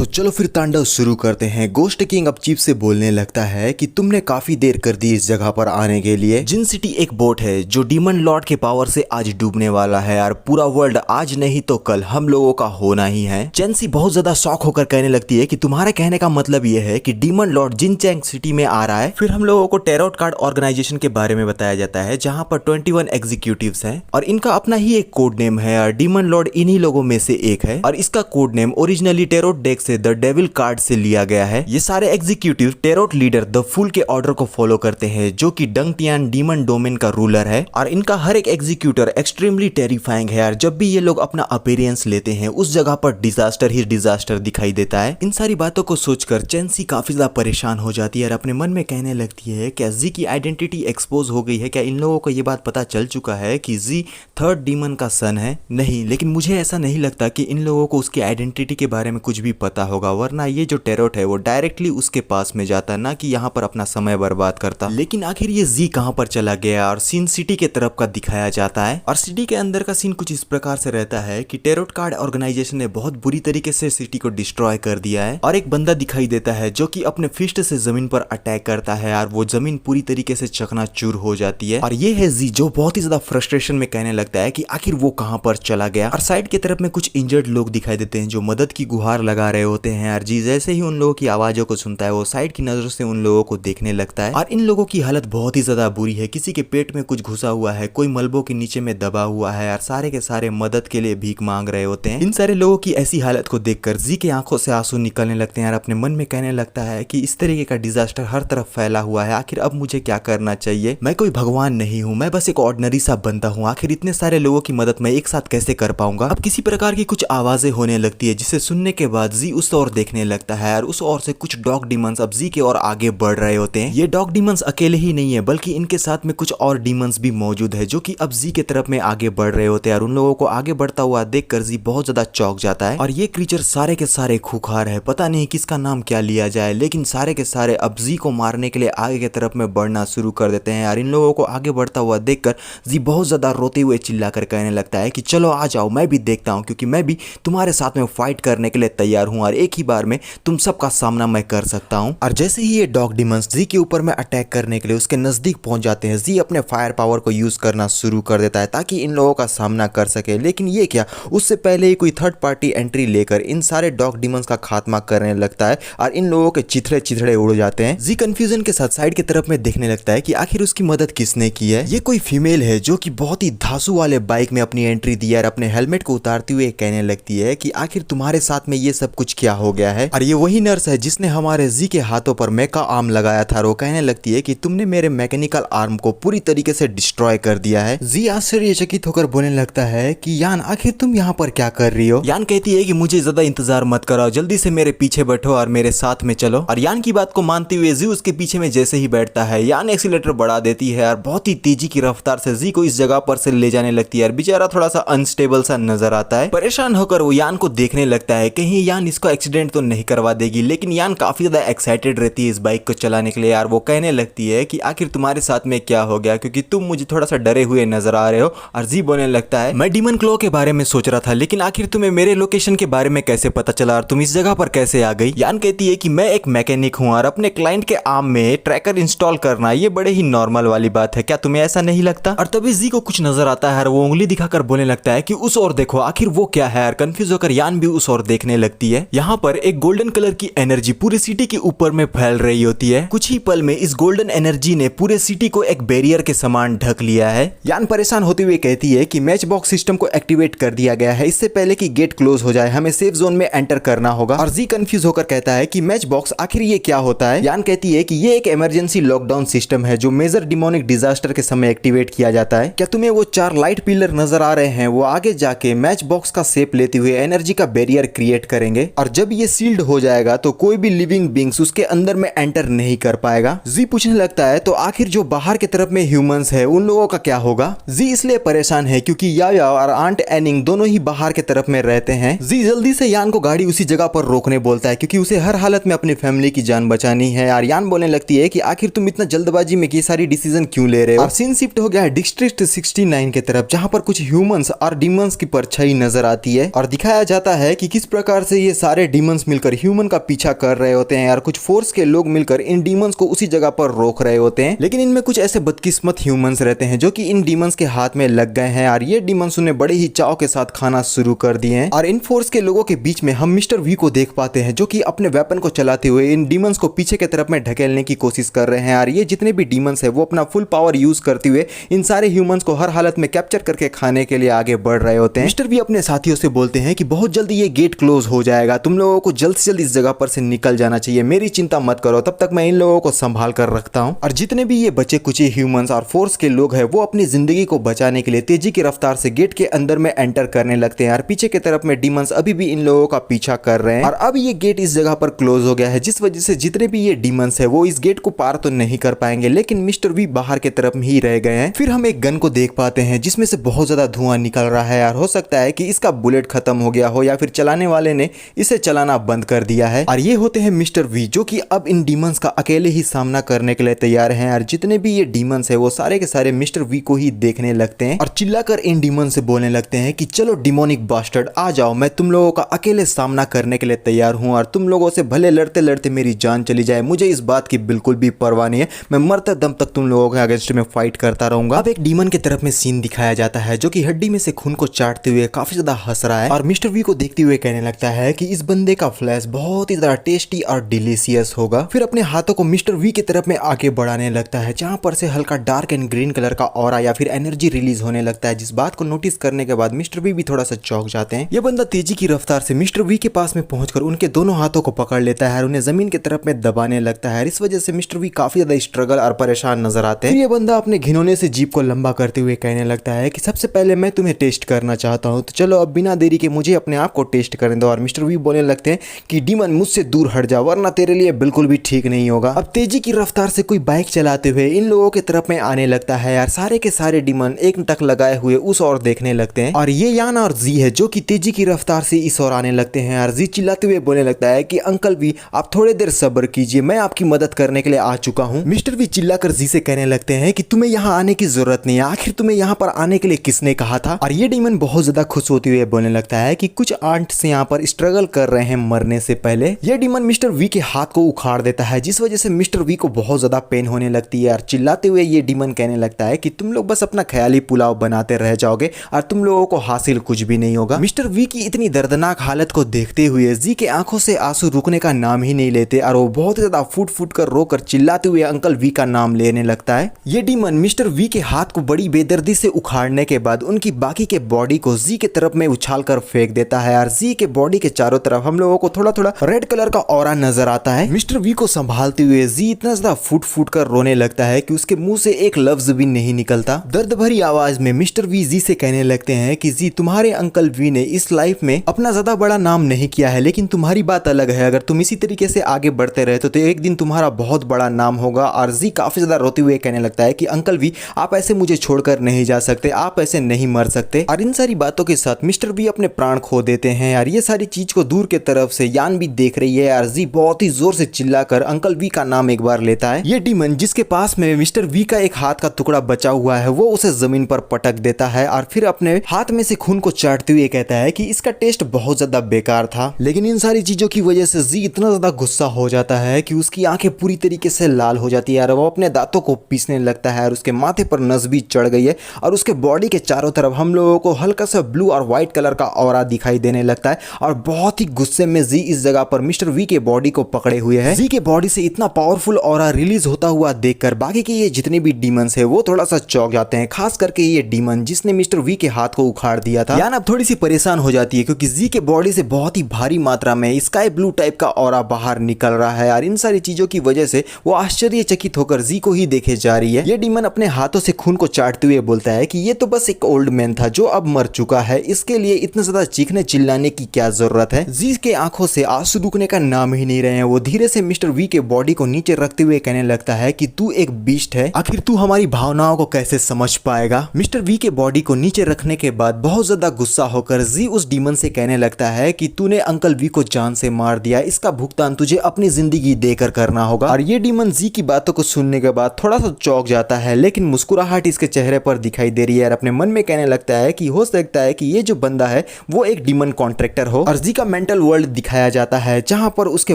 तो चलो फिर तांडव शुरू करते हैं। गोस्ट किंग अब चीफ से बोलने लगता है कि तुमने काफी देर कर दी इस जगह पर आने के लिए। जिन सिटी एक बोट है जो डीमन लॉर्ड के पावर से आज डूबने वाला है यार। पूरा वर्ल्ड आज नहीं तो कल हम लोगों का होना ही है। चेंसी बहुत ज्यादा शॉक होकर कहने लगती है कि तुम्हारे कहने का मतलब ये है कि डीमन लॉर्ड जिन चैंग सिटी में आ रहा है। फिर हम लोगों को टेरोट कार्ड ऑर्गेनाइजेशन के बारे में बताया जाता है जहां पर 21 एग्जीक्यूटिव्स हैं और इनका अपना ही एक कोड नेम है और डीमन लॉर्ड इन्हीं लोगों में से एक है और इसका code name originally tarot deck से द डेविल कार्ड से लिया गया है। ये सारे executive tarot leader the fool के ऑर्डर को फॉलो करते हैं जो कि डंग टियान डीमन डोमेन का रूलर है और इनका हर एक एग्जीक्यूटर एक्सट्रीमली टेरिफाइंग है यार। जब भी ये लोग अपना अपीयरेंस लेते हैं उस जगह पर डिजास्टर ही डिजास्टर दिखाई देता है। इन सारी बातों को सोचकर चेंसी काफी ज्यादा परेशान हो जाती है और अपने मन में कहने लगती है क्या जी की आइडेंटिटी एक्सपोज हो गई है? क्या इन लोगों को ये बात पता चल चुका है कि जी थर्ड डीमन का सन है? नहीं, लेकिन मुझे ऐसा नहीं लगता कि इन लोगों को उसकी आइडेंटिटी के बारे में कुछ भी पता होगा, वरना ये जो टेरोट है वो डायरेक्टली उसके पास में जाता ना कि यहाँ पर अपना समय बर्बाद करता। लेकिन आखिर ये जी कहाँ पर चला गया और सीन सिटी के तरफ का दिखाया जाता है और सिटी के अंदर का सीन कुछ इस प्रकार से रहता है कि टेरोट कार्ड ऑर्गेनाइजेशन ने बहुत बुरी तरीके से सिटी को डिस्ट्रॉय कर दिया है और एक बंदा दिखाई देता है जो कि अपने फिस्ट से जमीन पर अटैक करता है और वो जमीन पूरी तरीके से चकनाचूर हो जाती है और ये है जी जो बहुत ही ज्यादा फ्रस्ट्रेशन में कहने लगता है कि आखिर वो कहां पर चला गया। और साइड की तरफ में कुछ इंजर्ड लोग दिखाई देते हैं जो मदद की गुहार लगा रहे होते हैं और जी जैसे ही उन लोगों की आवाजों को सुनता है वो साइड की नजरों से उन लोगों को देखने लगता है और इन लोगों की हालत बहुत ही ज्यादा बुरी है। किसी के पेट में कुछ घुसा हुआ है, कोई मलबों के नीचे में दबा हुआ है और सारे के सारे मदद के लिए भीख मांग रहे होते हैं। इन सारे लोगों की ऐसी हालत को देखकर जी के आंखों से आंसू निकलने लगते हैं और अपने मन में कहने लगता है कि इस तरीके का डिजास्टर हर तरफ फैला हुआ है, आखिर अब मुझे क्या करना चाहिए? मैं कोई भगवान नहीं हूँ, मैं बस एक ऑर्डिनरी सा बंदा हूँ, आखिर इतने सारे लोगों की मदद मैं एक साथ कैसे कर पाऊंगा? अब किसी प्रकार की कुछ आवाजें होने लगती है जिसे सुनने के बाद जी उस ओर देखने लगता है और उस ओर से कुछ डॉग डीमंस अब जी के ओर आगे बढ़ रहे होते हैं। ये डॉग डीमंस अकेले ही नहीं है बल्कि इनके साथ में कुछ और डीमंस भी मौजूद है जो कि अब जी के तरफ में आगे बढ़ रहे होते हैं और उन लोगों को आगे बढ़ता हुआ देखकर जी बहुत ज्यादा चौंक जाता है और ये क्रीचर सारे के सारे खूंखार है, पता नहीं किसका नाम क्या लिया जाए, लेकिन सारे के सारे अब जी को मारने के लिए आगे की तरफ में बढ़ना शुरू कर देते हैं और इन लोगों को आगे बढ़ता हुआ देखकर जी बहुत ज्यादा रोते हुए चिल्लाकर कहने लगता है कि चलो आ जाओ, मैं भी देखता हूँ क्योंकि मैं भी तुम्हारे साथ में फाइट करने के लिए तैयार हूँ और एक ही बार में तुम सबका सामना मैं कर सकता हूँ। और जैसे ही ये डॉग डीमंस जी के ऊपर में अटैक करने के लिए उसके नजदीक पहुंच जाते हैं, जी अपने फायर पावर को यूज करना शुरू कर देता है ताकि इन लोगों का सामना कर सके। लेकिन ये क्या, उससे पहले ही कोई थर्ड पार्टी एंट्री लेकर इन सारे डॉग डीमंस का खात्मा करने लगता है और इन लोगों के चिथड़े चिथड़े उड़ जाते हैं। जी कंफ्यूजन के साथ साइड की तरफ में देखने लगता है कि आखिर उसकी मदद किसने की है। ये कोई फीमेल है जो कि बहुत ही धांसू वाले बाइक में अपनी एंट्री दी और अपने हेलमेट को उतारते हुए कहने लगती है कि आखिर तुम्हारे साथ में ये सब कुछ क्या हो गया है? और ये वही नर्स है जिसने हमारे जी के हाथों पर मेका आर्म लगाया था। वो कहने लगती है कि तुमने मेरे मैकेनिकल आर्म को पूरी तरीके से डिस्ट्रॉय कर दिया है। जी आश्चर्यचकित होकर बोलने लगता है कि यान आखिर तुम यहाँ पर क्या कर रही हो? यान कहती है कि मुझे ज्यादा इंतजार मत कराओ, जल्दी से मेरे पीछे बैठो और मेरे साथ में चलो। और यान की बात को मानते हुए जी उसके पीछे में जैसे ही बैठता है यान एक्सीलरेटर बढ़ा देती है और बहुत ही तेजी की रफ्तार से जी को इस जगह पर से ले जाने लगती है और बेचारा थोड़ा सा अनस्टेबल सा नजर आता है। परेशान होकर वो यान को देखने लगता है कहीं यान इसको एक्सीडेंट तो नहीं करवा देगी, लेकिन यान काफी ज्यादा एक्साइटेड रहती है इस बाइक को चलाने के लिए यार। वो कहने लगती है कि आखिर तुम्हारे साथ में क्या हो गया क्योंकि तुम मुझे थोड़ा सा डरे हुए नजर आ रहे हो। और जी बोलने लगता है मैं डीमन क्लो के बारे में सोच रहा था, लेकिन आखिर तुम्हें मेरे लोकेशन के बारे में कैसे पता चला और तुम इस जगह पर कैसे आ गई? यान कहती है कि मैं एक मैकेनिक हूँ और अपने क्लाइंट के आर्म में ट्रैकर इंस्टॉल करना ये बड़े ही नॉर्मल वाली बात है, क्या तुम्हें ऐसा नहीं लगता? और तभी जी को कुछ नजर आता है और वो उंगली दिखाकर बोलने लगता है कि उस ओर देखो, आखिर वो क्या है यार। कंफ्यूज होकर यान भी उस ओर देखने लगती है। यहाँ पर एक गोल्डन कलर की एनर्जी पूरी सिटी के ऊपर में फैल रही होती है। कुछ ही पल में इस गोल्डन एनर्जी ने पूरे सिटी को एक बैरियर के समान ढक लिया है। यान परेशान होते हुए कहती है कि मैच बॉक्स सिस्टम को एक्टिवेट कर दिया गया है, इससे पहले कि गेट क्लोज हो जाए हमें सेफ जोन में एंटर करना होगा। और जी कंफ्यूज होकर कहता है कि मैच बॉक्स आखिर ये क्या होता है? यान कहती है कि ये एक इमरजेंसी लॉकडाउन सिस्टम है जो मेजर डिमोनिक डिजास्टर के समय एक्टिवेट किया जाता है। क्या तुम्हें वो 4 लाइट पिलर नजर आ रहे हैं? वो आगे जाके मैच बॉक्स का शेप लेते हुए एनर्जी का बैरियर क्रिएट करेंगे और जब ये सील्ड हो जाएगा तो कोई भी लिविंग बींग्स उसके अंदर में एंटर नहीं कर पाएगा। जी पूछने लगता है तो आखिर जो बाहर की तरफ में ह्यूमंस है उन लोगों का क्या होगा? जी इसलिए परेशान है क्योंकि याया और आंट एनिंग दोनों ही बाहर की तरफ में रहते हैं। जी जल्दी से यान को गाड़ी उसी जगह पर रोकने बोलता है क्योंकि उसे हर हालत में अपनी फैमिली की जान बचानी है। और यान बोलने लगती है कि आखिर तुम इतना जल्दबाजी में ये सारी डिसीजन क्यों ले रहे हो? और सीन शिफ्ट हो गया है डिस्ट्रिक्ट 69 की तरफ जहां पर कुछ ह्यूमंस और डीमंस की परछाई नजर आती है और दिखाया जाता है कि किस प्रकार से ये सारे डीमंस मिलकर ह्यूमन का पीछा कर रहे होते हैं यार। कुछ फोर्स के लोग मिलकर इन डीमंस को उसी जगह पर रोक रहे होते हैं, लेकिन इनमें कुछ ऐसे बदकिस्मत ह्यूमंस रहते हैं जो कि इन डीमंस के हाथ में लग गए हैं और ये डीमंस उन्हें बड़े ही चाव के साथ खाना शुरू कर दिए हैं। और इन फोर्स के लोगों के बीच में हम मिस्टर वी को देख पाते हैं जो कि अपने वेपन को चलाते हुए इन डीमंस को पीछे की तरफ में ढकेलने की कोशिश कर रहे हैं। और ये जितने भी डीमंस है वो अपना फुल पावर यूज करते हुए इन सारे ह्यूमंस को हर हालत में कैप्चर करके खाने के लिए आगे बढ़ रहे होते हैं। मिस्टर वी अपने साथियों से बोलते हैं कि बहुत जल्दी ये गेट क्लोज हो जाएगा, तुम लोगों को जल्द से जल्द इस जगह पर से निकल जाना चाहिए, मेरी चिंता मत करो, तब तक मैं इन लोगों को संभाल कर रखता हूं। और जितने भी ये बचे कुचे ह्यूमंस और फोर्स के लोग हैं वो अपनी जिंदगी को बचाने के लिए तेजी की रफ्तार से गेट के अंदर में एंटर करने लगते हैं और पीछे की तरफ में डीमंस अभी भी इन लोगों का पीछा कर रहे हैं। और अब ये गेट इस जगह पर क्लोज हो गया है, जिस वजह से जितने भी ये डीमंस है वो इस गेट को पार तो नहीं कर पाएंगे, लेकिन मिस्टर वी बाहर की तरफ ही रह गए हैं। फिर हम एक गन को देख पाते हैं जिसमें से बहुत ज्यादा धुआं निकल रहा है यार। हो सकता है कि इसका बुलेट खत्म हो गया हो या फिर चलाने वाले ने इसे चलाना बंद कर दिया है। और ये होते हैं मिस्टर वी जो कि अब इन डीमंस का अकेले ही सामना करने के लिए तैयार हैं। और जितने भी ये डीमंस है वो सारे के सारे मिस्टर वी को ही देखने लगते हैं और चिल्लाकर इन डीमंस से बोलने लगते हैं कि चलो डिमोनिक बास्टर्ड आ जाओ, मैं तुम लोगों का अकेले सामना करने के लिए तैयार हूं और तुम लोगों से भले लड़ते लड़ते मेरी जान चली जाए, मुझे इस बात की बिल्कुल भी परवाह नहीं है, मैं मरते दम तक तुम लोगों के अगेंस्ट में फाइट करता रहूंगा। अब एक डीमन की तरफ में सीन दिखाया जाता है जो कि हड्डी में से खून को चाटते हुए काफी ज्यादा हंस रहा है और मिस्टर वी को देखते हुए कहने लगता है कि इस बंदे का फ्लैश बहुत ही ज्यादा टेस्टी और डिलीशियस होगा। फिर अपने हाथों को मिस्टर वी की तरफ में आगे बढ़ाने लगता है जहां पर से हल्का डार्क एंड ग्रीन कलर का ऑरा या फिर एनर्जी रिलीज होने लगता है, जिस बात को नोटिस करने के बाद मिस्टर वी भी थोड़ा सा चौंक जाते हैं। ये बंदा तेजी की रफ्तार से मिस्टर वी के पास में पहुंचकर उनके दोनों हाथों को पकड़ लेता है और उन्हें जमीन की तरफ में दबाने लगता है। इस वजह से मिस्टर वी काफी ज्यादा स्ट्रगल और परेशान नजर आते हैं। फिर ये बंदा अपने घिनौने से जीप को लंबा करते हुए कहने लगता है कि सबसे पहले मैं तुम्हें टेस्ट करना चाहता हूं, तो चलो अब बिना देरी के मुझे अपने आप को टेस्ट करने दो। और मिस्टर वी बोलने लगते हैं कि डीमन मुझसे दूर हट जा वरना तेरे लिए बिल्कुल भी ठीक नहीं होगा। अब तेजी की रफ्तार से कोई बाइक चलाते हुए इन लोगों की तरफ में आने लगता है यार। सारे के सारे डीमन एक टक लगाए हुए उस ओर देखने लगते हैं और ये यान और जी है जो कि तेजी की रफ्तार से इस ओर आने लगते हैं। और जी चिल्लाते हुए बोलने लगता है कि अंकल वी आप थोड़ी देर सब्र कीजिए, मैं आपकी मदद करने के लिए आ चुका हूँ। मिस्टर वी चिल्लाकर जी से कहने लगते हैं कि तुम्हें यहाँ आने की जरूरत नहीं है, आखिर तुम्हें यहाँ पर आने के लिए किसने कहा था। और ये डीमन बहुत ज्यादा खुश होते हुए बोलने लगता है कि कुछ आंट्स यहाँ पर स्ट्रगल कर रहे हैं मरने से पहले। ये डीमन मिस्टर वी के हाथ को उखाड़ देता है जिस वजह से मिस्टर वी को बहुत ज्यादा पेन होने लगती है। और चिल्लाते हुए ये डीमन कहने लगता है कि तुम लोग बस अपना ख्याली पुलाव बनाते रह जाओगे और तुम लोगों को हासिल कुछ भी नहीं होगा। मिस्टर वी की इतनी दर्दनाक हालत को देखते हुए जी के आंखों से आंसू रुकने का नाम ही नहीं लेते और वो बहुत ज्यादा फूट फूट कर रोकर चिल्लाते हुए अंकल वी का नाम लेने लगता है। ये डीमन मिस्टर वी के हाथ को बड़ी बेदर्दी से उखाड़ने के बाद उनकी बाकी के बॉडी को जी के तरफ में उछाल कर फेंक देता है और जी के बॉडी के चारों तरफ हम लोगों को थोड़ा थोड़ा रेड कलर का ऑरा नजर आता है। मिस्टर वी को संभालते हुए जी इतना ज्यादा फूट फूट कर रोने लगता है कि उसके मुंह से एक लफ्ज भी नहीं निकलता। दर्द भरी आवाज में मिस्टर वी जी से कहने लगते हैं कि जी तुम्हारे अंकल वी ने इस लाइफ में अपना ज्यादा बड़ा नाम नहीं किया है, लेकिन तुम्हारी बात अलग है, अगर तुम इसी तरीके से आगे बढ़ते रहे तो एक दिन तुम्हारा बहुत बड़ा नाम होगा। और जी काफी ज्यादा रोते हुए कहने लगता है कि अंकल वी आप ऐसे मुझे छोड़कर नहीं जा सकते, आप ऐसे नहीं मर सकते। और इन सारी बातों के साथ मिस्टर वी अपने प्राण खो देते हैं। और ये सारी चीज को दूर के तरफ से यान भी देख रही है और जी बहुत ही जोर से चिल्लाकर अंकल वी का नाम एक बार लेता है। ये डीमन जिसके पास में मिस्टर वी का एक हाथ का टुकड़ा बचा हुआ है वो उसे जमीन पर पटक देता है और फिर अपने हाथ में से खून को चाटते हुए कहता है कि इसका टेस्ट बहुत ज्यादा बेकार था। लेकिन इन सारी चीजों की वजह से जी इतना ज्यादा गुस्सा हो जाता है कि उसकी आंखें पूरी तरीके से लाल हो जाती है और वो अपने दांतों को पीसने लगता है और उसके माथे पर नस भी चढ़ गई है और उसके बॉडी के चारों तरफ हम लोगों को हल्का सा ब्लू और व्हाइट कलर का ऑरा दिखाई देने लगता है। और बहुत ही गुस्से में जी इस जगह पर मिस्टर वी के बॉडी को पकड़े हुए है। जी के बॉडी से इतना पावरफुल ऑरा रिलीज होता हुआ देखकर बाकी के ये जितने भी डीमंस है वो थोड़ा सा चौंक जाते हैं, खास करके ये डीमन जिसने मिस्टर वी के हाथ को उखाड़ दिया था। यान अब थोड़ी सी परेशान हो जाती है क्योंकि जी के बॉडी से बहुत ही भारी मात्रा में स्काई ब्लू टाइप का ऑरा बाहर निकल रहा है और इन सारी चीजों की वजह से वो आश्चर्यचकित होकर जी को ही देखे जा रही है। ये डीमन अपने हाथों से खून को चाटते हुए बोलता है कि ये तो बस एक ओल्ड मैन था जो अब मर चुका है, इसके लिए इतना ज्यादा चीखने चिल्लाने की क्या जरूरत है। जी के आंखों से आंसू रुकने का नाम ही नहीं रहे हैं। वो धीरे से मिस्टर वी के बॉडी को नीचे रखते हुए कहने लगता है कि तू एक बीस्ट है, आखिर तू हमारी भावनाओं को कैसे समझ पाएगा। मिस्टर वी के बॉडी को नीचे रखने के बाद बहुत ज्यादा गुस्सा होकर जी उस डीमन से कहने लगता है कि तूने अंकल वी को जान से मार दिया, इसका भुगतान तुझे अपनी जिंदगी देकर करना होगा। और ये डीमन जी की बातों को सुनने के बाद थोड़ा सा चौंक जाता है, लेकिन मुस्कुराहट इसके चेहरे पर दिखाई दे रही है और अपने मन में कहने लगता है कि हो सकता है कि ये जो बंदा है वो एक डीमन कॉन्ट्रैक्टर हो। और जी का मेंटल वर्ल्ड दिखाया जाता है जहां पर उसके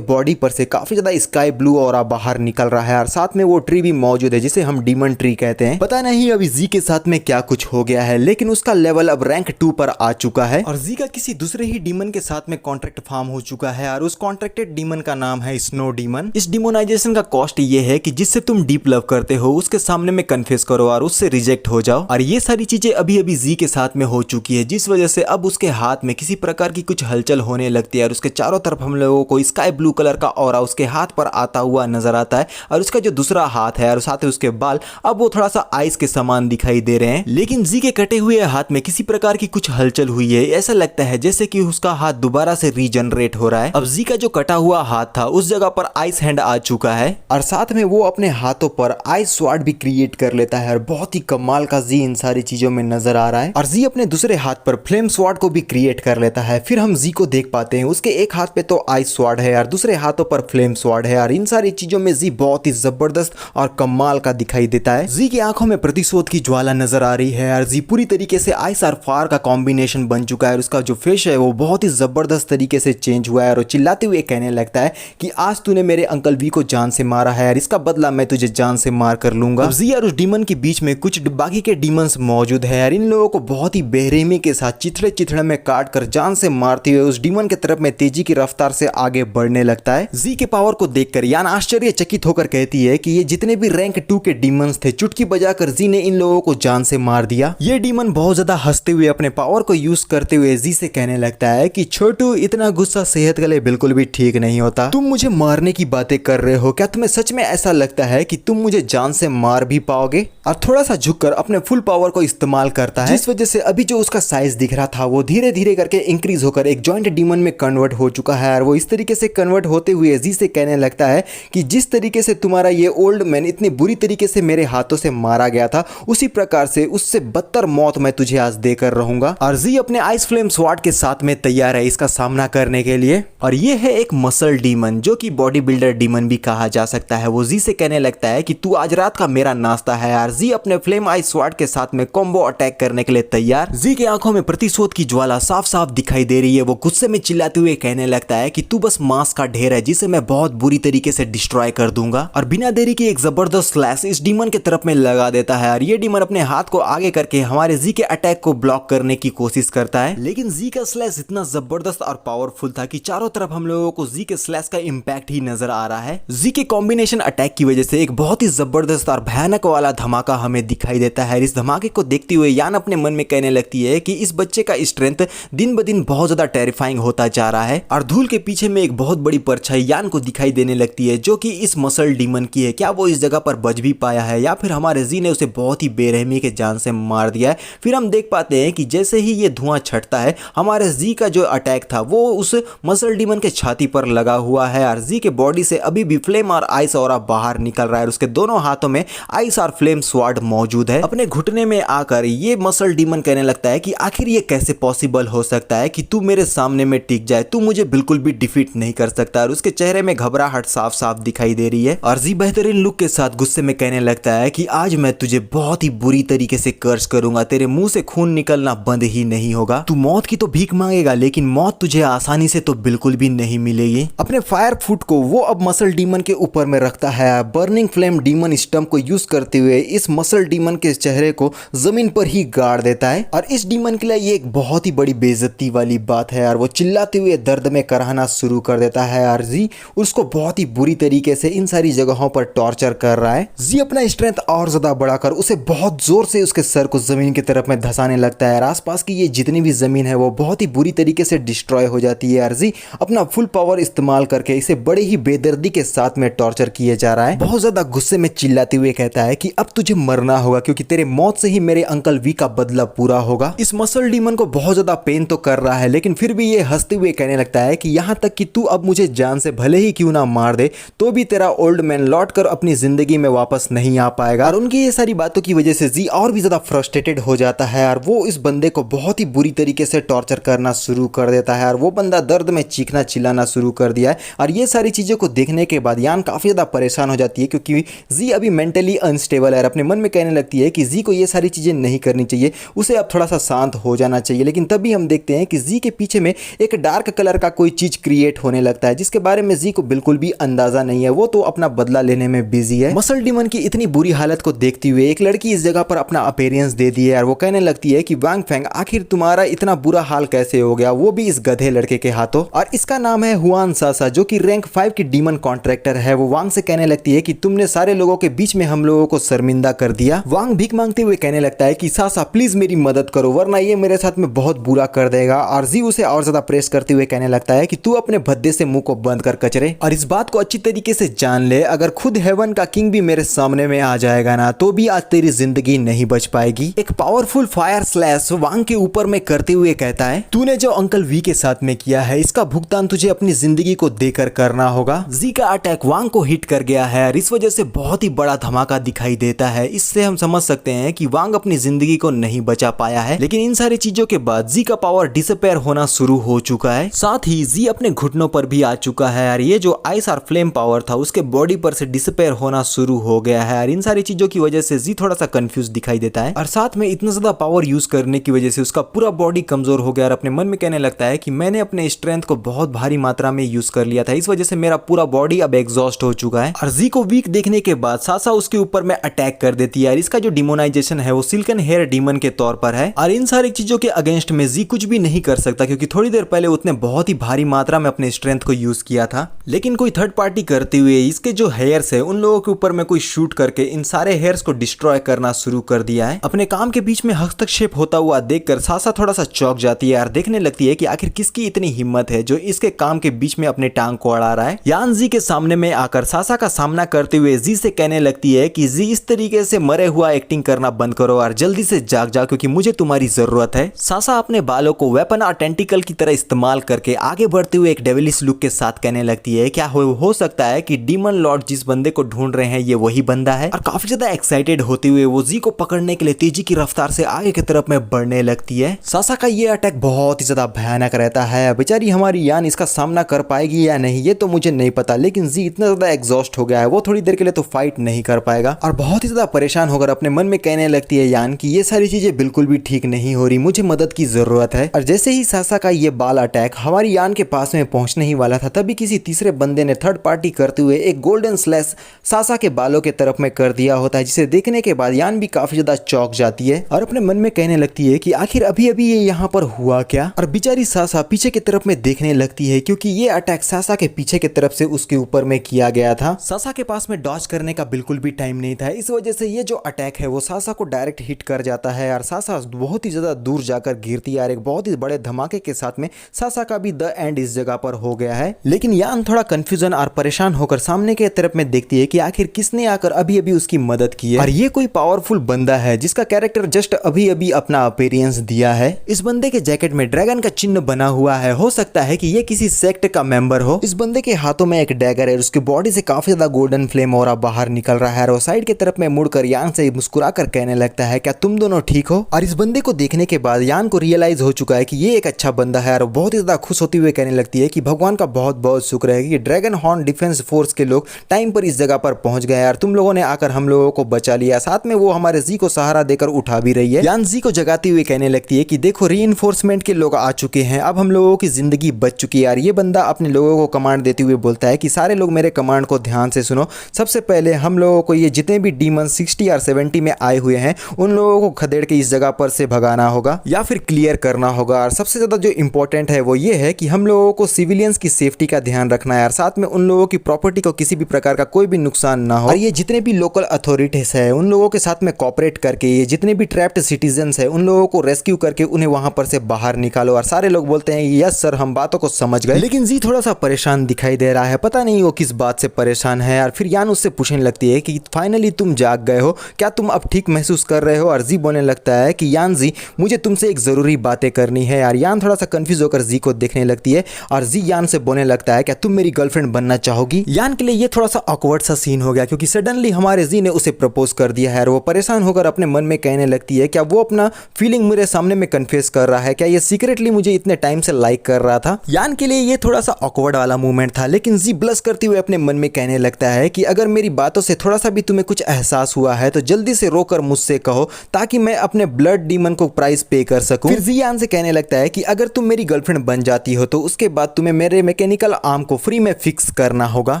बॉडी पर से काफी ज्यादा स्काई ब्लू ऑरा बाहर निकल रहा है और साथ में वो ट्री भी मौजूद है जिसे हम डीमन ट्री कहते हैं। पता नहीं अभी जी के साथ में क्या कुछ हो गया है, लेकिन उसका लेवल अब रैंक 2 पर आ चुका है और जी का किसी दूसरे ही डीमन के साथ में कॉन्ट्रैक्ट फॉर्म हो चुका है और उस कॉन्ट्रैक्टेड डीमन का नाम है स्नो डीमन। इस डिमोनाइजेशन का कॉस्ट ये है कि जिससे तुम डीप लव करते हो उसके सामने में कन्फेस करो और उससे रिजेक्ट हो जाओ। और ये सारी चीजें अभी अभी जी के साथ में हो चुकी है, जिस वजह से अब उसके हाथ में किसी प्रकार की कुछ हलचल होने लगती है और उसके चारों तरफ हम लोगों को स्काई ब्लू कलर का ऑरा उसके हाथ पर आता हुआ नजर आता है और उसका जो दूसरा हाथ है और साथ ही उसके बाल अब वो थोड़ा सा आइस के समान दिखाई दे रहे हैं। लेकिन जी के कटे हुए हाथ में किसी प्रकार की कुछ हलचल हुई है, ऐसा लगता है जैसे कि उसका हाथ दोबारा से रीजनरेट हो रहा है। अब जी का जो कटा हुआ हाथ था उस जगह पर आइस हैंड आ चुका है और साथ में वो अपने हाथों पर आइस स्वॉर्ड भी क्रिएट कर लेता है और बहुत ही कमाल का जी इन सारी चीजों में नजर आ रहा है। और जी अपने दूसरे हाथ पर फ्लेम स्वॉर्ड को भी क्रिएट कर लेता है। फिर हम जी को देख पाते हैं उसके एक हाथ पे तो आइस स्वॉर्ड है और दूसरे हाथों पर फ्लेम स्वॉर्ड है और इन सारी चीजों में जी बहुत ही जबरदस्त और कमाल का दिखाई देता है। जी की आंखों में प्रतिशोध की ज्वाला नजर आ रही है और जी पूरी तरीके से आइस और फायर का कॉम्बिनेशन बन चुका है और उसका जो फेस है वो बहुत ही जबरदस्त तरीके से चेंज हुआ है और वो चिल्लाते हुए कहने लगता है कि आज तूने मेरे अंकल वी को जान से मारा है और इसका बदला मैं तुझे जान से मार कर लूंगा। जी और उस डीमन के बीच में कुछ बाकी के डीमंस मौजूद है और इन लोगों को बहुत ही बेरहमी के साथ चिथड़े चिथड़े में काट कर जान से मारते हुए उस डीमन की तरफ में तेजी की रफ्तार से आगे बढ़ने लगता है। जी के पावर को देखकर यान आश्चर्यचकित होकर कहती है कि ये जितने भी रैंक 2 के डीमंस थे चुटकी बजाकर जी ने इन लोगों को जान से मार दिया। ये डीमन बहुत ज्यादा हंसते हुए अपने पावर को यूज करते हुए जी से कहने लगता है कि छोटू इतना गुस्सा सेहत के लिए बिल्कुल भी ठीक नहीं होता, तुम मुझे मारने की बातें कर रहे हो, क्या तुम्हें सच में ऐसा लगता है कि तुम मुझे जान से मार भी पाओगे? और थोड़ा सा झुककर अपने फुल पावर को इस्तेमाल करता है, जिस वजह से अभी जो उसका साइज दिख रहा था वो धीरे धीरे करके इंक्रीज होकर एक जॉइंट डीमन में कन्वर्ट हो चुका है। और वो इस तरीके से कन्वर्ट होते हुए जी से कहने लगता है कि जिस तरीके से तुम्हारा ये ओल्ड मैन इतनी बुरी तरीके से मेरे हाथों से मारा गया था उसी प्रकार से उससे बदतर मौत मैं तुझे आज देकर रहूंगा। और जी अपने आइस फ्लेम स्वॉर्ड के साथ में तैयार है इसका सामना करने के लिए। और ये है एक मसल डीमन जो कि बॉडी बिल्डर डीमन भी कहा जा सकता है। वो जी से कहने लगता है कि तू आज रात का मेरा नाश्ता है यार। जी अपने फ्लेम आइस स्वॉर्ड के साथ में कॉम्बो अटैक करने के लिए तैयार। जी के आंखों में प्रतिशोध की ज्वाला साफ साफ दिखाई दे रही है। वो गुस्से में चिल्लाते हुए कहने लगता है कि तू बस मांस का ढेर है जिसे मैं बहुत बुरी तरीके से डिस्ट्रॉय कर दूंगा। और बिना देरी के एक जबरदस्त स्लैश इस डीमन के तरफ में लगा देता है और ये डीमन अपने हाथ को आगे करके हमारे जी के अटैक को ब्लॉक करने की कोशिश करता है। लेकिन जी का स्लैश इतना जबरदस्त और पावरफुल था कि चारों तरफ हम लोगों को जी के स्लैश का इंपैक्ट ही नजर आ रहा है। जी के कॉम्बिनेशन अटैक की वजह से एक बहुत ही जबरदस्त और भयानक वाला धमाका हमें दिखाई देता है। इस धमाके को देखते हुए यान अपने मन में कहने लगती है कि इस बच्चे का स्ट्रेंथ दिन ब दिन बहुत ज्यादा टेरिफाइंग होता जा रहा है। और धूल के पीछे में एक बहुत बड़ी परछाई यान को दिखाई देने लगती है जो कि इस मसल डीमन की है। क्या वो इस जगह पर बच भी पाया है या फिर हमारे जी ने उसे बहुत ही बेरहमी के जान से मार दिया है? फिर हम देख पाते हैं कि जैसे ही ये धुआं छटता है हमारे जी का जो अटैक था वो उस मसल डीमन के छाती पर लगा हुआ है और जी के बॉडी से अभी भी फ्लेम और आइस ऑरा बाहर निकल रहा है और उसके दोनों हाथों में आइस और फ्लेम स्वॉर्ड मौजूद है। अपने घुटने में आकर ये मसल डीमन कहने लगता है कि आखिर ये कैसे पॉसिबल हो सकता है कि तू मेरे सामने में टिक जाए, तू मुझे बिल्कुल भी डिफीट नहीं कर सकता। और उसके चेहरे में घबराहट साफ साफ दिखाई दे रही है और जी बेहतरीन लुक के साथ गुस्से में कहने लगता है कि आज मैं तुझे बहुत ही बुरी तरीके से कर्ज करूंगा, तेरे मुंह से खून निकलना बंद ही नहीं होगा, तू मौत की तो भीख मांगेगा लेकिन मौत तुझे आसानी से तो बिल्कुल भी नहीं मिलेगी। अपने फायर फुट को वो अब मसल डीमन के ऊपर में रखता है। बर्निंग फ्लेम डीमन स्टंप को यूज करते हुए इस मसल डीमन के चेहरे को जमीन पर ही गाड़ देता है और इस डीमन के लिए ये एक बहुत ही बड़ी बेइज्जती वाली बात है और वो चिल्लाते हुए दर्द में कराहना शुरू कर देता है और जी उसको बहुत ही बुरी तरीके से इन सारी जगहों पर टॉर्चर कर रहा है। जी अपना स्ट्रेंथ और ज्यादा बढ़ाकर उसे बहुत जोर से उसके सर को जमीन की तरफ में धंसाने लगता है और आसपास की ये जितनी भी जमीन है वो बहुत ही बुरी तरीके से डिस्ट्रॉय हो जाती है और जी अपना फुल पावर इस्तेमाल करके इसे बड़े ही बेदर्दी के साथ में टॉर्चर किए जा रहा है। बहुत ज्यादा गुस्से में चिल्लाते हुए कहता है कि अब तुझे मरना होगा क्योंकि तेरे मौत से ही मेरे अंकल वी का बदला पूरा होगा। इस मसल डीमन को बहुत ज्यादा पेन तो कर रहा है लेकिन फिर भी ये हंसते हुए कहने लगता है कि यहाँ तक कि तू अब मुझे जान से भले ही क्यों ना मार दे तो भी तेरा ओल्ड मैन लौट कर अपनी जिंदगी में वापस नहीं आ पाएगा। और उनकी ये सारी बातों की वजह से जी और भी ज्यादा फ्रस्ट्रेटेड हो जाता है और वो इस बंदे को बहुत ही बुरी तरीके से टॉर्चर करना शुरू कर देता है और वो बंदा दर्द में चीखना चिल्लाना शुरू कर दिया है। और ये सारी चीजों को देखने के बाद यान काफी ज्यादा परेशान हो जाती है क्योंकि जी अभी मेंटली अनस्टेबल है और अपने मन में कहने लगती है कि जी को ये सारी चीजें नहीं करनी चाहिए, उसे अब थोड़ा सा शांत हो जाना चाहिए। लेकिन तभी हम देखते हैं कि जी के पीछे में एक एक डार्क कलर का कोई चीज क्रिएट होने लगता है जिसके बारे में जी को बिल्कुल भी अंदाजा नहीं है। वो तो अपना बदला लेने में बिजी है। मसल डीमन की इतनी बुरी हालत को देखते हुए एक लड़की इस जगह पर अपना अपीयरेंस दे दी है और वो कहने लगती है कि वांग फेंग आखिर तुम्हारा इतना बुरा हाल कैसे हो गया, वो भी इस गधे लड़के के हाथों। और इसका नाम है हुआन सासा जो कि रैंक 5 की डीमन कॉन्ट्रैक्टर है। वो वांग से कहने लगती है कि तुमने सारे लोगों के बीच में हम लोगों को शर्मिंदा कर दिया। वांग भीख मांगते हुए कहने लगता है कि सासा प्लीज मेरी मदद करो वरना ये मेरे साथ में बहुत बुरा कर देगा। और जी उसे और ज्यादा प्रेस करते हुए कहने लगता है कि तू अपने भद्दे से मुंह को बंद कर कचरे, और इस बात को अच्छी तरीके से जान ले, अगर खुद हेवन का किंग भी मेरे सामने में आ जाएगा ना तो भी आज तेरी जिंदगी नहीं बच पाएगी। एक पावरफुल फायर स्लैश वांग के ऊपर में करते हुए कहता है तूने जो अंकल वी के साथ में किया है इसका भुगतान तुझे अपनी जिंदगी को देकर करना होगा। जी का अटैक वांग को हिट कर गया है और इस वजह से बहुत ही बड़ा धमाका दिखाई देता है। इससे हम समझ सकते हैं कि वांग अपनी जिंदगी को नहीं बचा पाया है। लेकिन इन सारी चीजों के बाद जी का पावर डिसअपेयर होना शुरू हो चुका है। साथ ही जी अपने घुटनों पर भी आ चुका है और ये जो आइस और फ्लेम पावर था उसके बॉडी पर से डिसअपेयर होना शुरू हो गया है। और इन सारी चीजों की वजह से जी थोड़ा सा कंफ्यूज दिखाई देता है और साथ में इतना ज्यादा पावर यूज करने की वजह से उसका पूरा बॉडी कमजोर हो गया और अपने मन में कहने लगता है कि मैंने अपने स्ट्रेंथ को बहुत भारी मात्रा में यूज कर लिया था, इस वजह से मेरा पूरा बॉडी अब एग्जॉस्ट हो चुका है। और जी को वीक देखने के बाद सासा उसके ऊपर में अटैक कर देती है और इसका जो डिमोनाइजेशन है वो सिल्कन हेयर डीमन के तौर पर है। और इन सारी चीजों के अगेंस्ट में जी कुछ भी नहीं कर सकता क्योंकि थोड़ी देर पहले उसने बहुत ही भारी मात्रा में अपने स्ट्रेंथ को यूज किया था। लेकिन कोई थर्ड पार्टी करते हुए इसके जो हेयर्स है उन लोगों के ऊपर में कोई शूट करके इन सारे हेयर्स को डिस्ट्रॉय करना शुरू कर दिया है। अपने काम के बीच में हस्तक्षेप होता हुआ देखकर सासा थोड़ा सा चौंक जाती है और देखने लगती है कि आखिर किसकी इतनी हिम्मत है जो इसके काम के बीच में अपने टांग को अड़ा रहा है। यान जी के सामने में आकर सासा का सामना करते हुए जी से कहने लगती है कि जी इस तरीके से मरे हुआ एक्टिंग करना बंद करो और जल्दी से जाग जाओ क्योंकि मुझे तुम्हारी जरूरत है। सासा अपने बालों को वेपन और टेंटिकल की तरह इस्तेमाल करके आगे बढ़ते हुए एक डेविलिश लुक के साथ कहने लगती है क्या हो सकता है कि डीमन लॉर्ड जिस बंदे को ढूंढ रहे हैं ये वही बंदा है। और काफी ज्यादा एक्साइटेड होते हुए वो जी को पकड़ने के लिए तेजी की रफ्तार से आगे की तरफ में बढ़ने लगती है। सासा का ये अटैक बहुत ही ज्यादा भयानक रहता है। बेचारी हमारी यान इसका सामना कर पाएगी या नहीं ये तो मुझे नहीं पता, लेकिन जी इतना ज्यादा एग्जॉस्ट हो गया है वो थोड़ी देर के लिए तो फाइट नहीं कर पाएगा। और बहुत ही ज्यादा परेशान होकर अपने मन में कहने लगती है यान कि ये सारी चीजें बिल्कुल भी ठीक नहीं हो रही, मुझे मदद की जरूरत है। और जैसे ही सासा का ये बाल अटैक हमारी यान के पास में पहुंचने ही वाला था तभी किसी तीसरे बंदे ने थर्ड पार्टी करते हुए एक गोल्डन स्लैश सासा के बालों के तरफ में कर दिया होता है, जिसे देखने के बाद यान भी काफी ज्यादा चौंक जाती है और अपने मन में कहने लगती है कि आखिर अभी अभी ये यहाँ पर हुआ क्या। और बेचारी सासा पीछे की तरफ में देखने लगती है क्योंकि ये अटैक सासा के पीछे की तरफ से उसके ऊपर में किया गया था। सासा के पास में डॉज करने का बिल्कुल भी टाइम नहीं था, इस वजह से ये जो अटैक है वो सासा को डायरेक्ट हिट कर जाता है और सासा बहुत ही ज्यादा दूर जाकर गिरती है और एक बहुत ही बड़े धमाके के साथ में सासा का भी द एंड इस जगह पर हो गया है। लेकिन यान थोड़ा कंफ्यूजन और परेशान होकर सामने के तरफ में देखती है कि आखिर किसने आकर अभी अभी उसकी मदद की है और ये कोई पावरफुल बंदा है जिसका कैरेक्टर जस्ट अभी अभी अपना अपीयरेंस दिया है। इस बंदे के जैकेट में ड्रैगन का चिन्ह बना हुआ है, हो सकता है कि ये किसी सेक्ट का मेंबर हो। इस बंदे के हाथों में एक डैगर है, उसकी बॉडी से काफी ज्यादा गोल्डन फ्लेम और बाहर निकल रहा है और साइड की तरफ में मुड़कर यान से मुस्कुराकर कहने लगता है क्या तुम दोनों ठीक हो। और इस बंदे को देखने के बाद यान को रियलाइज हो चुका है कि ये एक अच्छा बंदा है और बहुत ही ज्यादा खुश होती हुए कहने लगती है कि भगवान का बहुत बहुत शुक्र है कि ड्रैगन हॉर्न डिफेंस फोर्स के लोग टाइम पर इस जगह पर पहुंच गए और तुम लोगों ने आकर हम लोगों को बचा लिया, साथ में वो हमारे जी को सहारा देकर उठा भी रही है। यान जी को जगाती हुई कहने लगती है कि देखो रीइंफोर्समेंट के लोग आ चुके हैं, अब हम लोगों की जिंदगी बच चुकी है। यार ये बंदा अपने लोगों को कमांड देते हुए बोलता है कि सारे लोग मेरे कमांड को ध्यान से सुनो, सबसे पहले हम लोगों को ये जितने भी डीमन 60 और 70 में आए हुए हैं उन लोगों को खदेड़ के इस जगह पर से भगाना होगा या फिर क्लियर करना होगा। और सबसे ज्यादा जो इंपॉर्टेंट है वो ये है कि हम लोगों को सिविलियंस की सेफ्टी का ध्यान रखना है और साथ में उन लोगों की प्रॉपर्टी को किसी भी प्रकार का कोई भी नुकसान ना हो। और ये जितने भी लोकल अथॉरिटीज है उन लोगों के साथ में कोऑपरेट करके ये जितने भी ट्रैप्ड सिटीजन्स है उन लोगों को रेस्क्यू करके उन्हें वहां पर से बाहर निकालो। और सारे लोग बोलते हैं यस सर हम बातों को समझ गए। लेकिन जी थोड़ा सा परेशान दिखाई दे रहा है, पता नहीं वो किस बात से परेशान है। और फिर यान उससे पूछने लगती है कि फाइनली तुम जाग गए हो, क्या तुम अब ठीक महसूस कर रहे हो। और जी बोलने लगता है कि यान जी मुझे तुमसे एक जरूरी बातें करनी है। यार यान थोड़ा सा कंफ्यूज होकर जी को देखने लगती है और जी यान से बोलने लगता है क्या तुम मेरी गर्लफ्रेंड बनना चाहोगी। यान के लिए ये थोड़ा सा ऑकवर्ड सा सीन हो गया क्योंकि सडनली हमारे जी ने उसे प्रपोज कर दिया है और वो परेशान होकर अपने मन में कहने लगती है क्या वो अपना फीलिंग मेरे सामने में कन्फेस कर रहा है, क्या ये सीक्रेटली मुझे इतने टाइम से लाइक कर रहा था। यान के लिए ये थोड़ा सा ऑकवर्ड वाला मूवमेंट था, लेकिन जी ब्लश करते हुए अपने मन में कहने लगता है कि अगर मेरी बातों से थोड़ा सा भी तुम्हें कुछ एहसास हुआ है तो जल्दी से रोकर मुझसे कहो ताकि मैं अपने ब्लड डीमन को प्राइस पे कर सकूं। फिर जी यान से कहने लगता है कि अगर तुम मेरी गर्लफ्रेंड बन जाती हो तो उसके बाद तुम्हें मेरे मैकेनिकल आर्म को फ्री में फिक्स करना होगा।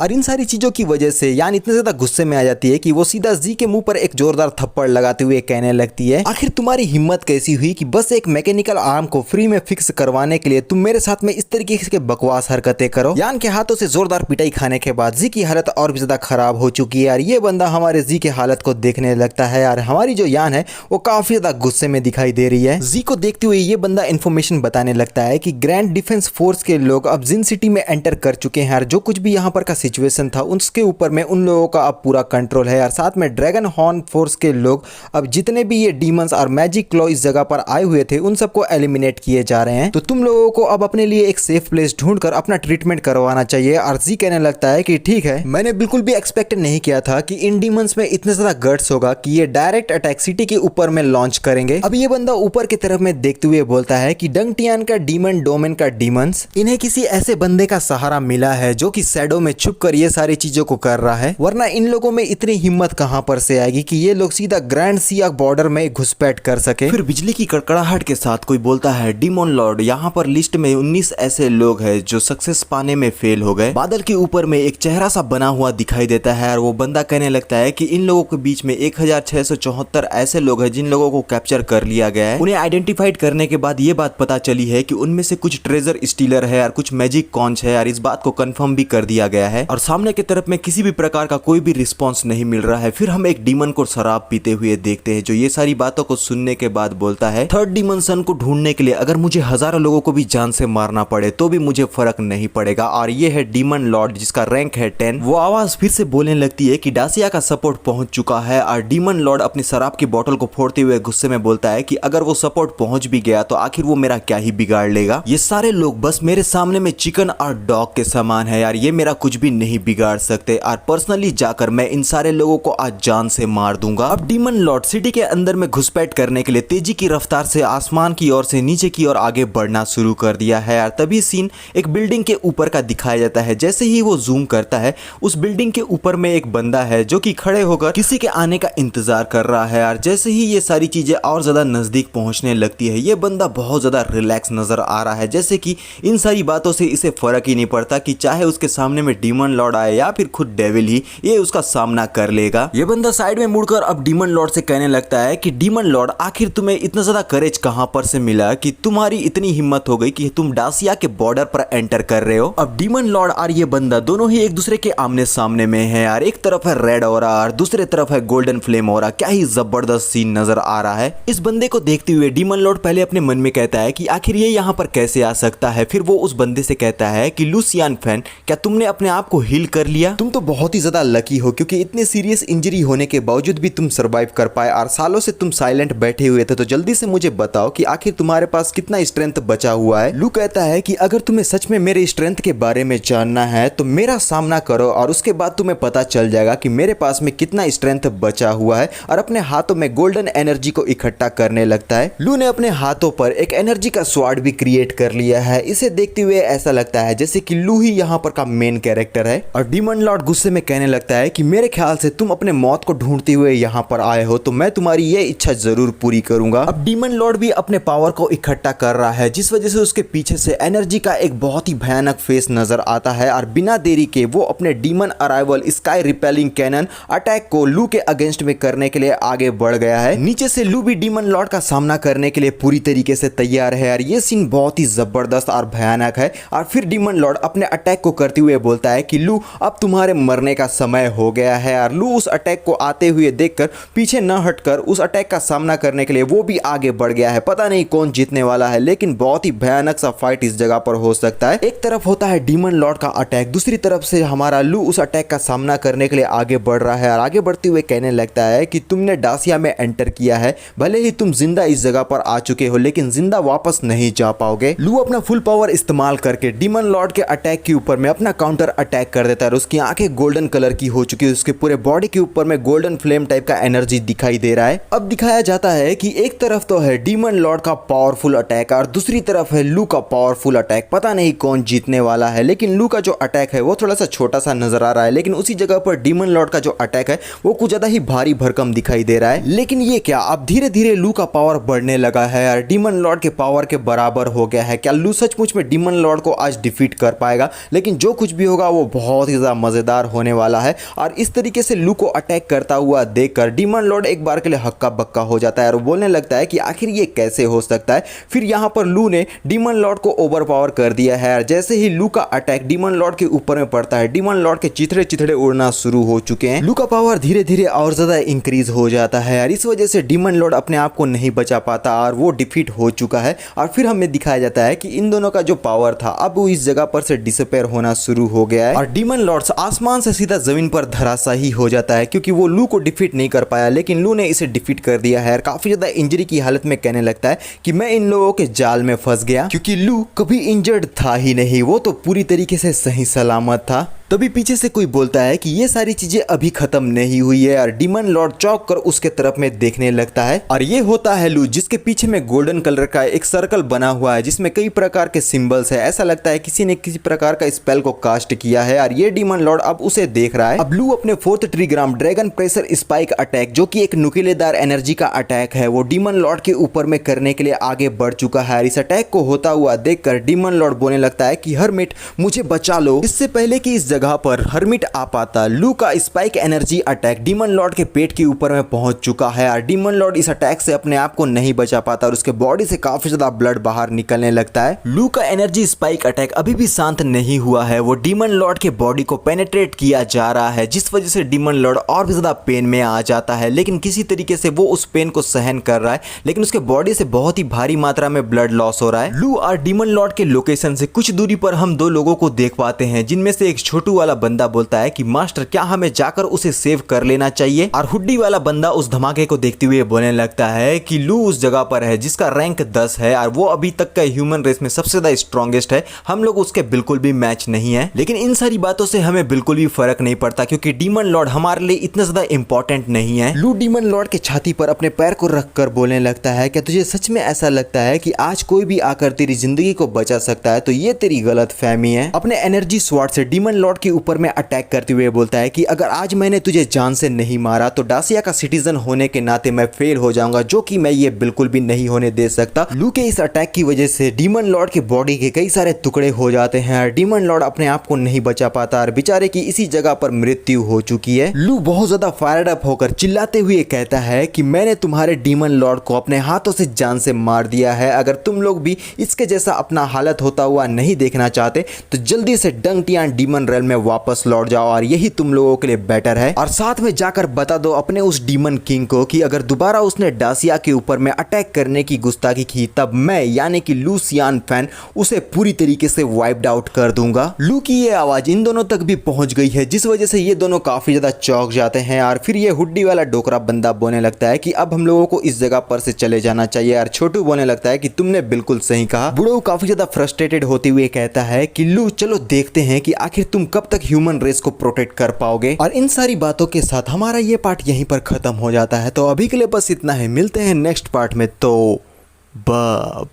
और इन सारी चीजों की वजह से यान इतने ज्यादा गुस्से में आ जाती है कि वो सीधा जी के मुंह पर एक जोरदार थप्पड़ लगाते हुए कहने लगती है, आखिर तुम्हारी हिम्मत कैसी हुई कि बस एक मैकेनिकल आर्म को फ्री में फिक्स करवाने के लिए तुम मेरे साथ में इस तरीके के बकवास हरकतें करो। यान के हाथों से जोरदार पिटाई खाने के बाद जी की हालत और भी ज्यादा खराब हो चुकी है यार। ये बंदा हमारे जी के हालत को देखने लगता है यार। हमारी जो यान है वो काफी ज्यादा गुस्से में दिखाई दे रही है। जी को देखते हुए ये बंदा इन्फॉर्मेशन बताने लगता है कि ग्रैंड डिफेंस फोर्स के लोग अब जिन सिटी में एंटर कर चुके हैं यार। जो कुछ भी यहाँ पर का सिचुएशन था उसके ऊपर में उन लोगों का अब पूरा कंट्रोल है यार। साथ में ड्रैगन हॉर्न फोर्स के लोग अब जितने भी ये डीमंस और मैजिक क्लॉ इस जगह पर आए हुए थे उन सबको एलिमिनेट किए जा रहे हैं। तो तुम लोगों को अब अपने लिए एक सेफ प्लेस ढूंढकर अपना ट्रीटमेंट करवाना चाहिए। और जी कहने लगता है कि ठीक है, मैंने बिल्कुल भी एक्सपेक्ट नहीं किया था कि इन डीमंस में इतने ज्यादा गट्स होगा कि ये डायरेक्ट अटैक सिटी के ऊपर में लॉन्च करेंगे। अब ये बंदा ऊपर की तरफ में देखते हुए बोलता है कि डंगटियान का डीमन डोमेन का डीमंस इन्हें किसी ऐसे बंदे का सहारा मिला है जो कि शैडो में छुप कर ये सारी चीजों को कर रहा है, वरना इन लोगों में इतनी हिम्मत कहां पर से आएगी कि ये लोग सीधा ग्रैंड सिया बॉर्डर में घुसपैठ कर सके। फिर बिजली की कड़कड़ाहट के साथ कोई बोलता है, डीमन लॉर्ड यहाँ पर लिस्ट में 19 ऐसे लोग हैं जो सक्सेस पाने में फेल हो गए। बादल के ऊपर में एक चेहरा सा बना हुआ दिखाई देता है और वो बंदा कहने लगता है कि इन लोगों के बीच में 1674 ऐसे लोग हैं जिन लोगों को कैप्चर कर लिया गया है। उन्हें आइडेंटिफाइड करने के बाद ये बात पता चली है कि उनमें से कुछ ट्रेजर स्टीलर है और कुछ मैजिक कॉन्च है और इस बात को कंफर्म भी कर दिया गया है। और सामने की तरफ में किसी भी प्रकार का कोई भी रिस्पॉन्स नहीं मिल रहा है। फिर हम एक डीमन को शराब पीते हुए देखते हैं जो ये सारी बातों को सुनने के बाद बोलता है, थर्ड डिमेंशन को ढूंढने के लिए अगर मुझे हजारों लोगों को भी जान से मारना पड़े तो भी मुझे फर्क नहीं पड़ेगा। और ये है डीमन लॉर्ड जिसका रैंक है 10। वो आवाज फिर से बोलने लगती है कि डासिया का सपोर्ट पहुंच चुका है और डीमन लॉर्ड अपनी शराब की बोतल को फोड़ते हुए गुस्से में बोलता है कि अगर वो सपोर्ट पहुंच भी गया तो आखिर वो मेरा क्या ही बिगाड़ लेगा। ये सारे लोग बस मेरे सामने में चिकन और डॉग के समान है यार। ये मेरा कुछ भी नहीं बिगाड़ सकते और पर्सनली जाकर मैं इन सारे लोगों को आज जान से मार दूंगा। अब डीमन लॉर्ड सिटी के अंदर में घुसपैठ करने के लिए तेजी की रफ्तार से आसमान की ओर से नीचे की ओर आगे बढ़ना शुरू कर दिया है यार। तभी सीन एक बिल्डिंग के ऊपर का दिखाया जाता है। जैसे ही वो जूम करता है उस बिल्डिंग के ऊपर में एक बंदा है जो कि खड़े होकर किसी के आने का इंतजार कर रहा है यार। जैसे ही ये सारी चीजें और ज्यादा नजदीक पहुंचने लगती है ये बंदा बहुत ज्यादा रिलैक्स नजर आ रहा है, जैसे कि इन सारी बातों से इसे फर्क ही नहीं पड़ता कि चाहे उसके सामने में डीमन लॉर्ड आए या फिर खुद डेविल ही, ये उसका सामना कर लेगा। ये बंदा साइड में मुड़कर अब डीमन लॉर्ड से कहने लगता है कि डीमन लॉर्ड आखिर तुम्हें इतना ज्यादा करेज कहां पर से मिला कि तुम्हारी इतनी हिम्मत हो गई कि तुम डासिया के बॉर्डर पर एंटर कर रहे हो। अब डीमन लॉर्ड और ये बंदा दोनों ही एक दूसरे के आमने सामने में है यार। एक तरफ है रेड ऑरा और दूसरे तरफ है गोल्डन फ्लेम ऑरा। क्या ही जबरदस्त सीन नजर आ रहा है। इस बंदे को देखते हुए डीमन लॉर्ड पहले अपने मन में कहता है कि आखिर ये यहाँ पर कैसे आ सकता है। फिर वो उस बंदे से कहता है कि लूसियान फैन, क्या तुमने अपने आप को हील कर लिया? तुम तो बहुत ही ज्यादा लकी हो क्योंकि इतने सीरियस इंजरी होने के बावजूद भी तुम सरवाइव कर पाए और सालों से तुम साइलेंट बैठे हुए थे। तो जल्दी से मुझे बताओ कि आखिर तुम्हारे पास कितना स्ट्रेंथ बचा हुआ है। लू कहता है कि अगर तुम्हें सच में मेरे स्ट्रेंथ के बारे में जानना है तो मेरा सामना करो और उसके बाद तुम्हें पता चल जाएगा कि मेरे पास में कितना स्ट्रेंथ बचा हुआ है। और अपने हाथों में गोल्डन एनर्जी को इकट्ठा करने लगता है। लू ने अपने हाथों पर एक एनर्जी का स्वॉर्ड भी क्रिएट कर लिया है। इसे देखते हुए ऐसा लगता है जैसे कि लू ही यहाँ पर का मेन कैरेक्टर है। और डीमन लॉर्ड गुस्से में कहने लगता है कि मेरे ख्याल से तुम अपने मौत को ढूंढते हुए यहाँ पर आए हो तो मैं तुम्हारी ये इच्छा जरूर पूरी करूंगा। अब डीमन लॉर्ड भी अपने पावर को इकट्ठा कर रहा है जिस वजह से उसके पीछे से एनर्जी का एक बहुत ही भयानक फेस नजर आता है। और बिना देरी के वो अपने demon arrival sky repelling cannon attack को लू के अगेंस्ट में करने के लिए आगे बढ़ गया है। नीचे से लू भी डीमन लॉर्ड का सामना करने के लिए पूरी तरीके से तैयार है यार। ये सीन बहुत ही जबरदस्त और भयानक है। और फिर डीमन लॉर्ड अपने अटैक को करते हुए बोलता है कि लू अब तुम्हारे मरने का समय हो गया है। और लू उस अटैक को आते हुए देखकर पीछे न हटकर उस अटैक का सामना करने के लिए वो भी आगे बढ़ गया है। पता नहीं कौन जीतने वाला है लेकिन बहुत ही भयानक सा फाइट इस जगह पर हो सकता है। एक तरफ होता है डीमन लॉर्ड का अटैक, दूसरी तरफ से हमारा लू उस अटैक का सामना करने के लिए आगे बढ़ रहा है। और आगे बढ़ते हुए कहने लगता है कि तुमने डासिया में एंटर किया है, भले ही तुम जिंदा इस जगह पर आ चुके हो लेकिन जिंदा वापस नहीं जा पाओगे। लू अपना फुल पावर इस्तेमाल करके डीमन लॉर्ड के अटैक के ऊपर में अपना काउंटर अटैक कर देता है। उसकी आंखें गोल्डन कलर की हो चुकी है, उसके पूरे बॉडी के ऊपर में गोल्डन फ्लेम टाइप का एनर्जी दिखाई दे रहा है। अब दिखाया जाता है कि एक तरफ तो है डीमन लॉर्ड का पावरफुल अटैक और दूसरी तरफ है लू का पावरफुल अटैक। पता नहीं कौन जीतने वाला है लेकिन लू का जो अटैक है वो थोड़ा सा छोटा सा नजर आ रहा है लेकिन उसी जगह पर डीमन लॉर्ड का जो अटैक है वो कुछ ज्यादा ही भारी भरकम दिखाई दे रहा है। लेकिन ये क्या, अब धीरे धीरे लू का पावर बढ़ने लगा है और डीमन लॉर्ड के पावर के बराबर हो गया है। क्या लू सचमुच में डीमन लॉर्ड को आज डिफीट कर पाएगा? लेकिन जो कुछ भी होगा वो बहुत ही ज़्यादा मज़ेदार होने वाला है। और इस तरीके से लू को अटैक करता हुआ देखकर डीमन लॉर्ड एक बार के लिए हक्का बक्का हो जाता है और बोलने लगता है कि आखिर ये कैसे हो सकता है। फिर यहाँ पर लू ने डीमन लॉर्ड को ओवरपावर कर दिया है और जैसे ही लू का अटैक डीमन लॉर्ड के ऊपर में पड़ता है, डीमन लॉर्ड के चिथड़े चिथड़े उड़ना शुरू हो चुके हैं। लू का पावर धीरे धीरे और ज़्यादा इंक्रीज हो जाता है और इस वजह से डीमन लॉर्ड अपने आप को नहीं बचा पाता और वो डिफीट हो चुका है। और फिर हमें दिखाया जाता है कि इन दोनों का जो पावर था अब वो इस जगह पर से डिसअपेयर होना शुरू हो गया है और डीमन लॉर्ड्स आसमान से सीधा जमीन पर धराशायी हो जाता है क्योंकि वो लू को डिफीट नहीं कर पाया, लेकिन लू ने इसे डिफीट कर दिया है। काफी ज्यादा इंजरी की हालत में कहने लगता है कि मैं इन लोगों के जाल में फंस गया, क्योंकि लू कभी इंजर्ड था ही नहीं, वो तो पूरी तरीके से सही सलामत था। तभी पीछे से कोई बोलता है कि ये सारी चीजें अभी खत्म नहीं हुई है और डीमन लॉर्ड चौंक कर उसके तरफ में देखने लगता है और ये होता है लू, जिसके पीछे में गोल्डन कलर का एक सर्कल बना हुआ है जिसमें कई प्रकार के सिंबल्स है। ऐसा लगता है किसी ने किसी प्रकार का स्पेल को कास्ट किया है और ये डीमन लॉर्ड अब उसे देख रहा है। अब लू अपने 4th trigram dragon pressure spike attack, जो कि एक नुकीलेदार एनर्जी का अटैक है, वो डीमन लॉर्ड के ऊपर में करने के लिए आगे बढ़ चुका है। इस अटैक को होता हुआ देखकर डीमन लॉर्ड बोलने लगता है कि हर्मिट मुझे बचा लो। इससे पहले कि इस जगह पर हर्मिट आ पाता, लू का spike energy attack demon Lord के पेट के ऊपर में पहुंच चुका है और डीमन लॉर्ड इस अटैक से अपने आप को नहीं बचा पाता और उसके बॉडी से काफी ज्यादा ब्लड बाहर निकलने लगता है। लू का एनर्जी स्पाइक अटैक अभी भी शांत नहीं हुआ है, वो डीमन लॉर्ड के बॉडी को पेनिट्रेट किया जा रहा है, जिस वजह से डीमन लॉर्ड और भी ज्यादा पेन में आ जाता है। लेकिन किसी तरीके से वो उस पेन को सहन कर रहा है, लेकिन उसके बॉडी से बहुत ही भारी मात्रा में ब्लड लॉस हो रहा है। लू और डीमन लॉर्ड के लोकेशन से कुछ दूरी पर हम दो लोगों को देख पाते हैं, जिनमें से एक छोटू वाला बंदा बोलता है कि मास्टर क्या हमें जाकर उसे सेव कर लेना चाहिए, और हुड्डी वाला बंदा उस धमाके को देखते हुए बोलने लगता है कि लू उस जगह पर है जिसका रैंक 10 है और वो अभी तक का ह्यूमन रेस में सबसे ज्यादा स्ट्रॉन्गेस्ट है, हम लोग उसके बिल्कुल भी मैच नहीं है। लेकिन इन सारी बातों से हमें बिल्कुल भी फर्क नहीं पड़ता क्योंकि डीमन लॉर्ड हमारे लिए इतना ज्यादा इंपॉर्टेंट नहीं है। लू डीमन लॉर्ड के छाती पर अपने पैर को रखकर बोलने लगता है कि तुझे सच में ऐसा लगता है कि आज कोई भी आकर तेरी जिंदगी को बचा सकता है, तो ये तेरी गलत फहमी है। अपने एनर्जी स्वॉर्ड से डीमन लॉर्ड के ऊपर में अटैक करते हुए बोलता है कि अगर आज मैंने तुझे जान से नहीं मारा तो डासिया का सिटीजन होने के नाते मैं फेल हो जाऊंगा, जो कि मैं ये बिल्कुल भी नहीं होने दे सकता। लू के इस अटैक की वजह से डीमन लॉर्ड की बॉडी के कई सारे टुकड़े हो जाते हैं और डीमन लॉर्ड अपने आप को नहीं बचा पाता और बेचारे की इसी जगह पर मृत्यु हो चुकी है। लू बहुत ज्यादा फायर्ड अप होकर चिल्लाते हुए कहता है कि मैंने तुम्हारे डीमन लॉर्ड को अपने हाथों से जान से मार दिया है, अगर तुम लोग भी इसके जैसा अपना हालत होता हुआ नहीं देखना चाहते तो जल्दी से डंगटियान डीमन रेल में वापस लौट जाओ और यही तुम लोगों के लिए बेटर है। और साथ में जाकर बता दो अपने उस डीमन किंग को कि अगर दोबारा उसने डासिया के ऊपर में अटैक करने की गुस्ताखी की तब मैं यानी कि लू सियान फैन उसे पूरी तरीके से वाइप्ड आउट कर दूंगा। लू की ये आवाज इन दोनों तक भी पहुंच गई है, जिस वजह से ये दोनों काफी ज्यादा चौंक जाते हैं और फिर ये हुड्डी वाला डोकरा बंदा बोलने लगता है कि अब हम लोगों को इस जगह पर से चले जाना चाहिए और छोटू बोलने लगता है कि तुमने बिल्कुल सही कहा। बुढ़ऊ काफी ज्यादा फ्रस्ट्रेटेड होते हुए कहता है कि लू चलो देखते हैं कि आखिर तुम कब तक ह्यूमन रेस को प्रोटेक्ट कर पाओगे। और इन सारी बातों के साथ हमारा ये पार्ट यहीं पर खत्म हो जाता है। तो अभी के लिए बस इतना है, मिलते हैं नेक्स्ट पार्ट में, तो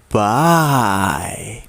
बाय।